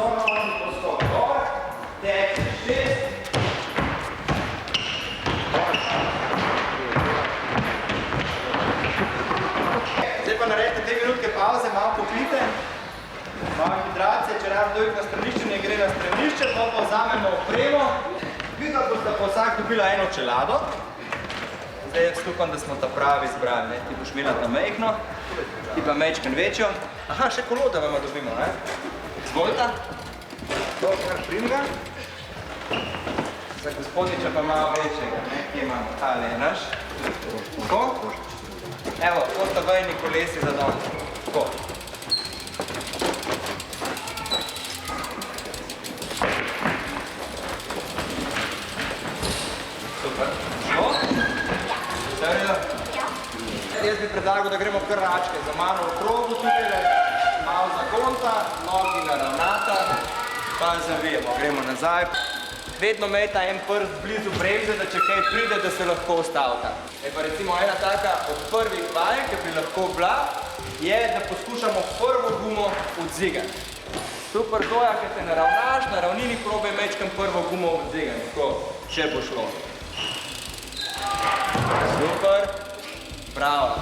osnovni poskok gor, teče 6. Zdaj pa naredite 2 minutke pauze, malo popite, malo hidracije, če rado dojk na stranišče, ne gre na stranišče, pa vzamemo opremo. Vidno boste pa vsak dobila eno čelado. Zdaj jaz upam, da smo ta pravi izbrali, ti boš imela ta mejhno, ti pa mečken večjo. Aha, še kolo da vama dobimo, ne? Zvolita. To kar primga. Za gospodniča pa malo večjega, ne? Kje imamo? Tale je naš. Tako. Evo, to sta vajni kolesi za dom. Tako. Super. Šlo? Serijo? Ja. Jaz bi predlagal, da gremo kar račke za mano v krogu tukaj, malo zagonta, nogi naravnata, pa zavijemo, gremo nazaj. Vedno imejte en prst blizu bremze, da če kaj pride, da se lahko ustavita. Pa recimo ena taka od prvih vaj, ki bi lahko bila, je, da poskušamo prvo gumo odzigati. Super doja, ker te naravnaš, na ravnini probaj mečkam prvo gumo odzigati. Tako, še bo šlo. Super, bravo.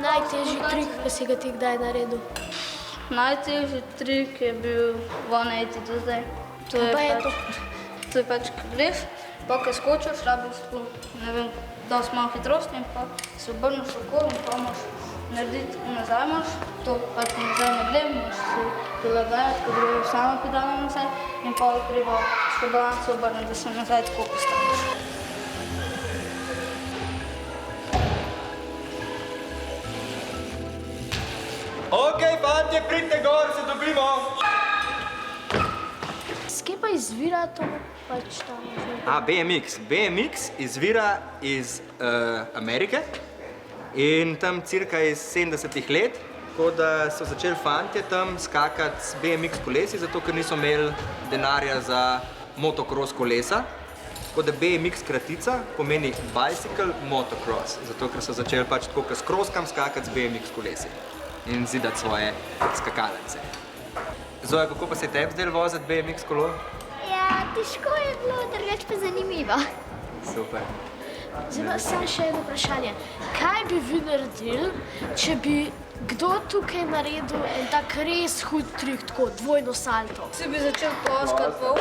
Najtežji trik, pa si ga ti kdaj naredil? Najtežji trik je bil 180 do zdaj. To je pač, ko greš, pa ko skočiš, rabiš tako, ne vem, dosti malo hitrosti in pa se obrneš okoli in pa moraš narediti nazaj, moraš to pač nazaj ne gre, moraš se prilagajati, ko gre sama pedala nazaj in pa treba s balanco obrniti, da se nazaj tako postaviš. Okej, fantje, pridite gor, se dobimo! Skje pa izvira to pač tam? BMX. BMX izvira iz Amerike in tam cirka iz 70-ih let, tako da so začeli fantje tam skakati s BMX kolesi, zato ker niso imeli denarja za motocross kolesa. Tako da BMX kratica pomeni bicycle motocross, zato ker so začeli pač tako s kroskam skakati z BMX kolesi in zidati svoje skakalence. Zoja, kako pa se je tebi zdelo voziti BMX kolo? Ja, težko je bilo, drugače pa zanimivo. Super. Zdaj pa samo še eno vprašanje. Kaj bi vi naredili, če bi kdo tukaj naredil en tak res hud trik, tako dvojno salto? Si bi začel ploskati pa